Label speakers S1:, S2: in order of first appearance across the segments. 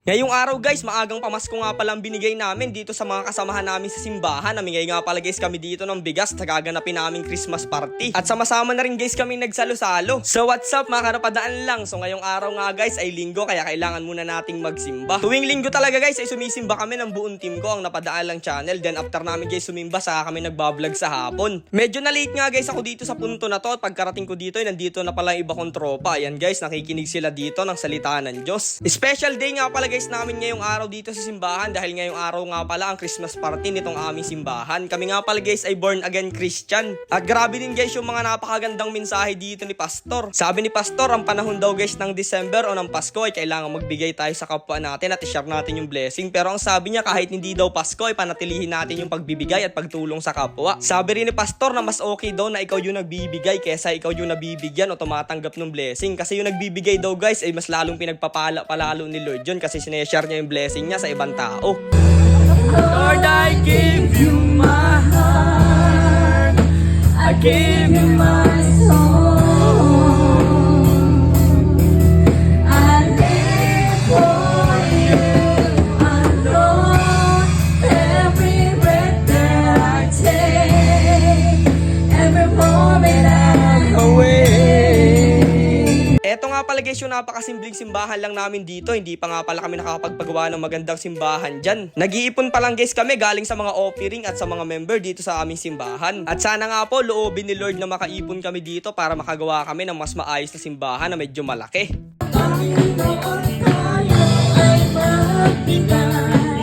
S1: Ngayong araw guys, maagang pamasko nga palang binigay namin dito sa mga kasamahan namin sa simbahan. Namigay nga pala guys kami dito ng bigas na gaganapin naming Christmas party. At sama-sama na rin guys kami nagsalo-salo. So what's up mga kanapadaan lang. So ngayong araw nga guys ay linggo kaya kailangan muna nating magsimba. Tuwing linggo talaga guys ay sumisimba kami ng buong team ko, ang Napadaan Lang channel. Then after namin guys sumimba saka kami nagbablog sa hapon. Medyo na late nga guys ako dito sa punto na to. At pagkarating ko dito ay nandito na pala iba kong tropa. Ayan guys, nakikinig sila dito ng salita ng Diyos. Special day nga pala guys namin ngayong araw dito sa simbahan dahil ngayong araw nga pala ang Christmas party nitong aming simbahan. Kami nga pala guys ay born again Christian. At grabe din guys yung mga napakagandang mensahe dito ni Pastor. Sabi ni Pastor, ang panahon daw guys ng December o ng Pasko ay kailangan magbigay tayo sa kapwa natin at i-share natin yung blessing. Pero ang sabi niya kahit hindi daw Pasko ay panatilihin natin yung pagbibigay at pagtulong sa kapwa. Sabi rin ni Pastor na mas okay daw na ikaw yung nagbibigay kesa ikaw yung nabibigyan o tumatanggap ng blessing. Kasi yung nagbibigay daw guys ay mas lalong pinagpapala palalo ni Lord yun kasi sineshare niya yung blessing niya sa ibang tao.
S2: Lord, I give you my heart, I give you my soul, I live for you alone. Every breath that I take, every moment I'm away.
S1: Eto nga pala guys yung napakasimpleng simbahan lang namin dito. Hindi pa nga pala kami nakakapagpagawa ng magandang simbahan dyan. Nag-iipon pa lang guys kami galing sa mga offering at sa mga member dito sa aming simbahan. At sana nga po loobin ni Lord na makaipon kami dito para makagawa kami ng mas maayos na simbahan na medyo malaki.
S2: Panginoon tayo ay magbigay,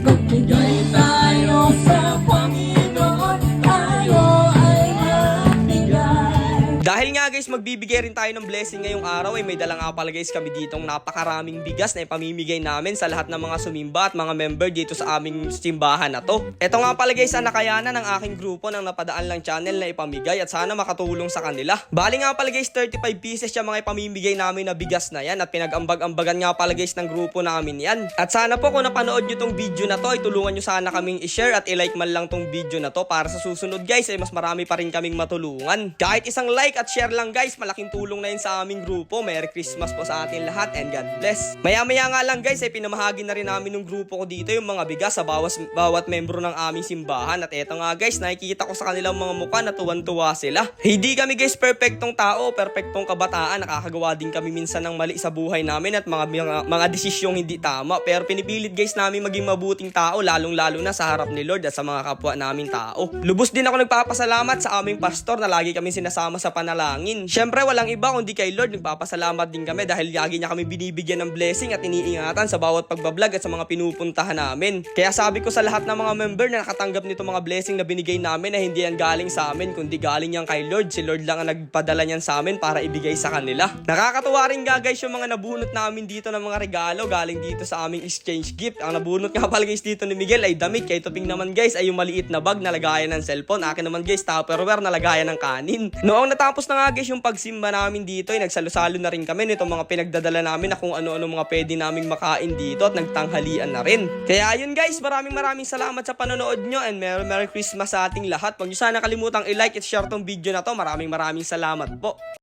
S2: magbigay tayo sa Panginoon tayo ay magbigay.
S1: Dahil nga guys magbibigay rin tayo ng blessing ngayong araw ay may dala nga pala guys kami ditong napakaraming bigas na ipamimigay namin sa lahat ng mga sumimba at mga member dito sa aming simbahan na to. Ito nga pala guys ang nakayanan ng aking grupo ng Napadaan Lang channel na ipamigay at sana makatulong sa kanila. Bali nga pala guys 35 pieces yung mga ipamimigay namin na bigas na yan at pinag-ambag-ambagan nga pala guys ng grupo namin yan. At sana po kung napanood nyo tong video na to ay tulungan nyo sana kaming i-share at i-like man lang tong video na to para sa susunod guys ay mas marami pa rin kaming matulungan. Kahit isang like at share lang guys, malaking tulong na yun sa aming grupo. Merry Christmas po sa atin lahat and God bless. Maya-maya nga lang guys ay pinamahagi na rin namin ng grupo ko dito yung mga bigas sa bawat membro ng aming simbahan. At eto nga guys, nakikita ko sa kanilang mga mukha na tuwan-tuwa sila. Hindi kami guys perfectong tao, perfectong kabataan. Nakakagawa din kami minsan ng mali sa buhay namin at mga desisyong hindi tama. Pero pinipilit guys namin maging mabuting tao, lalong-lalo na sa harap ni Lord at sa mga kapwa naming tao. Lubos din ako nagpapasalamat sa aming pastor na lagi kami sinasama sa panalangin. Syempre walang iba kundi kay Lord. Nagpapasalamat din kami dahil lagi niya kami binibigyan ng blessing at iniingatan sa bawat pagbablog at sa mga pinupuntahan namin. Kaya sabi ko sa lahat ng mga member na nakatanggap nito mga blessing na binigay namin na hindi yan galing sa amin kundi galing yan kay Lord. Si Lord lang ang nagpadala niyan sa amin para ibigay sa kanila. Nakakatuwa rin nga guys yung mga nabunot namin dito ng mga regalo galing dito sa aming exchange gift. Ang nabunot nga pala guys dito ni Miguel ay damit. Kay Tuping naman guys ay yung maliit na bag na lagayan ng cellphone. Akin naman guys Tupperware na lagayan ng kanin. Noong natapos na nga guys yung pagsimba namin dito ay nagsalo-salo na rin kami nitong mga pinagdadala namin na kung ano-ano mga pwede naming makain dito at nagtanghalian na rin. Kaya yun guys, maraming salamat sa panonood nyo and Merry Christmas sa ating lahat. Huwag nyo sana kalimutang i-like at share tong video na to. Maraming salamat po.